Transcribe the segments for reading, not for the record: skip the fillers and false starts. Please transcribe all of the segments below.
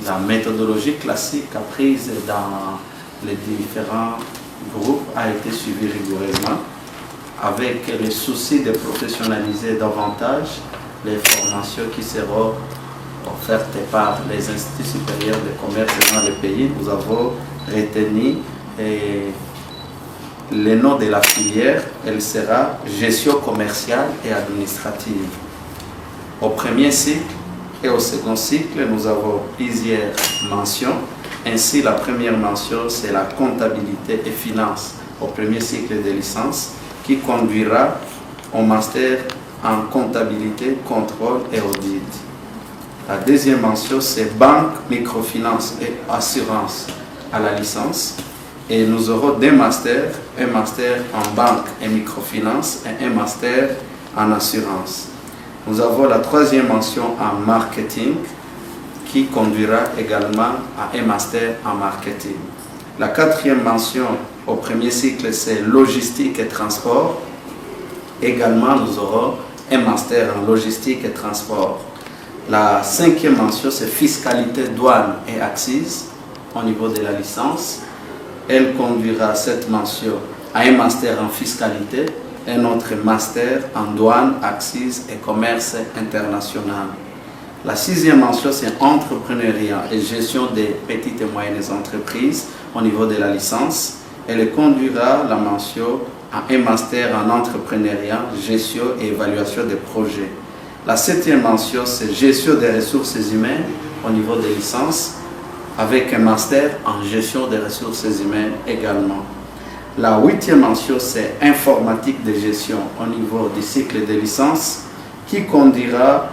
La méthodologie classique apprise dans les différents groupes a été suivie rigoureusement avec le souci de professionnaliser davantage les formations qui seront offertes par les instituts supérieurs de commerce dans le pays. Nous avons retenu le nom de la filière, elle sera gestion commerciale et administrative. Au premier cycle et au second cycle, nous avons plusieurs mentions. Ainsi, la première mention, c'est la comptabilité et finance au premier cycle de licence qui conduira au master en comptabilité, contrôle et audit. La deuxième mention, c'est banque, microfinance et assurance à la licence. Et nous aurons deux masters, un master en banque et microfinance et un master en assurance. Nous avons la troisième mention en marketing qui conduira également à un master en marketing. La quatrième mention au premier cycle, c'est logistique et transport. Également, nous aurons un master en logistique et transport. La cinquième mention, c'est fiscalité, douane et accises au niveau de la licence. Elle conduira cette mention à un master en fiscalité, un autre master en douane, accises et commerce international. La sixième mention, c'est entrepreneuriat et gestion des petites et moyennes entreprises au niveau de la licence. Elle conduira la mention à un master en entrepreneuriat, gestion et évaluation des projets. La septième mention, c'est gestion des ressources humaines au niveau des licences, avec un master en gestion des ressources humaines également. La huitième mention, c'est informatique de gestion au niveau du cycle de licence, qui conduira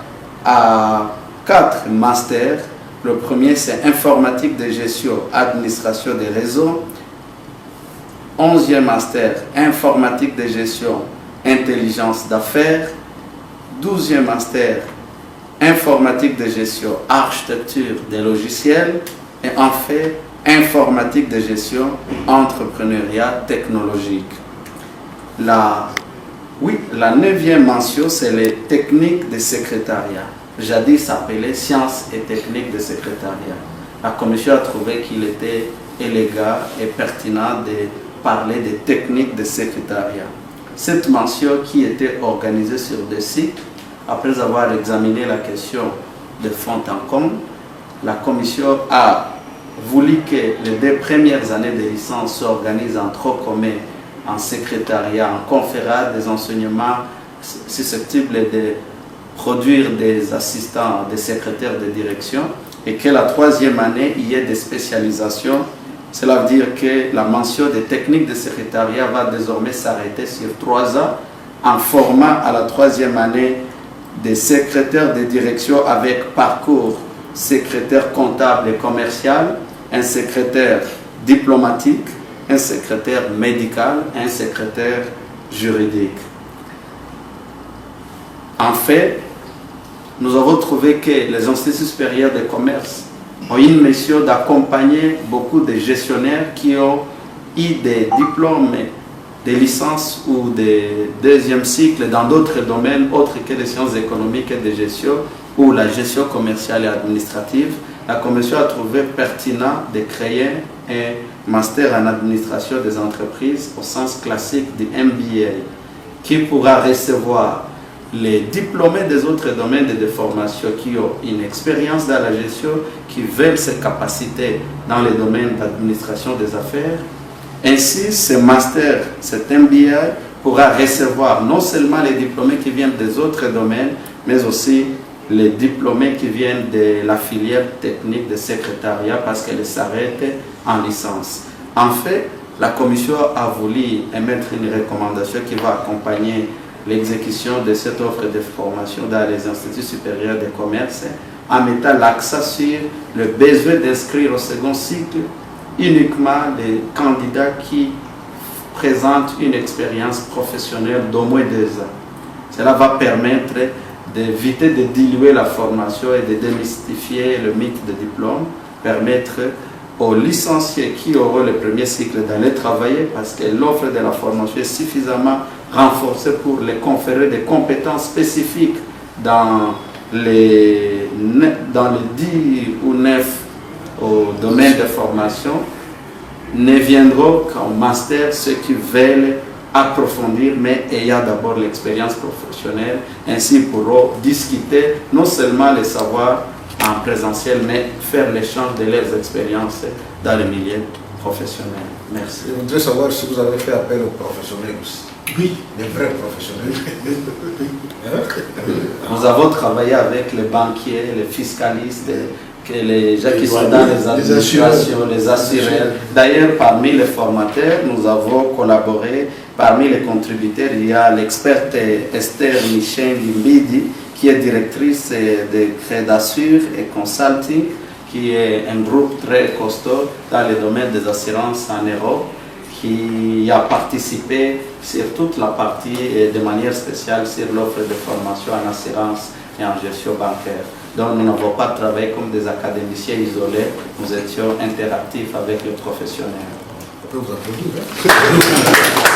à 4 masters. Le premier, c'est informatique de gestion, administration des réseaux. 11e master, informatique de gestion, intelligence d'affaires. 12e master, informatique de gestion, architecture des logiciels. Et enfin, informatique de gestion, entrepreneuriat technologique. La 9e mention, c'est les techniques de secrétariat. Jadis s'appelait sciences et techniques de secrétariat. La commission a trouvé qu'il était élégant et pertinent de parler des techniques de secrétariat. Cette mention qui était organisée sur 2 cycles, après avoir examiné la question de fond en comble, la commission a voulu que les 2 premières années de licence s'organisent en tronc commun, en secrétariat, en conférence, des enseignements susceptibles de produire des assistants, des secrétaires de direction, et que la 3e année, il y ait des spécialisations. Cela veut dire que la mention des techniques de secrétariat va désormais s'arrêter sur 3 ans, en formant à la 3e année des secrétaires de direction avec parcours secrétaire comptable et commercial, un secrétaire diplomatique, un secrétaire médical, un secrétaire juridique. En fait, nous avons trouvé que les instituts supérieurs de commerce ont une mission d'accompagner beaucoup de gestionnaires qui ont eu des diplômes, des licences ou des 2e cycles dans d'autres domaines autres que les sciences économiques et de gestion ou la gestion commerciale et administrative. La commission a trouvé pertinent de créer un master en administration des entreprises au sens classique du MBA qui pourra recevoir les diplômés des autres domaines de formation qui ont une expérience dans la gestion, qui veulent se capaciter dans les domaines d'administration des affaires. Ainsi, ce master, cet MBA, pourra recevoir non seulement les diplômés qui viennent des autres domaines, mais aussi les diplômés qui viennent de la filière technique de secrétariat parce qu'elle s'arrête en licence. En fait, la commission a voulu émettre une recommandation qui va accompagner l'exécution de cette offre de formation dans les instituts supérieurs de commerce en mettant l'accent sur le besoin d'inscrire au second cycle uniquement les candidats qui présentent une expérience professionnelle d'au moins 2 ans. Cela va permettre d'éviter de diluer la formation et de démystifier le mythe de diplôme, permettre aux licenciés qui auront le premier cycle d'aller travailler parce que l'offre de la formation est suffisamment renforcée pour les conférer des compétences spécifiques dans les 10 ou 9 de formation ne viendront qu'en master ceux qui veulent approfondir, mais ayant d'abord l'expérience professionnelle, ainsi pourront discuter non seulement les savoirs en présentiel, mais faire l'échange de leurs expériences dans le milieu professionnel. Merci. Je voudrais savoir si vous avez fait appel aux professionnels aussi. Oui, les vrais professionnels. Nous avons travaillé avec les banquiers, les fiscalistes, les gens qui sont dans les administrations, les assureurs. D'ailleurs, parmi les formateurs, nous avons collaboré. Parmi les contributeurs, il y a l'experte Esther Michel Limbidi, qui est directrice de Crédit d'Assure et Consulting, qui est un groupe très costaud dans le domaine des assurances en Europe, qui a participé sur toute la partie et de manière spéciale sur l'offre de formation en assurance et en gestion bancaire. Donc nous n'avons pas travaillé comme des académiciens isolés, nous étions interactifs avec les professionnels. On peut vous applaudir, hein?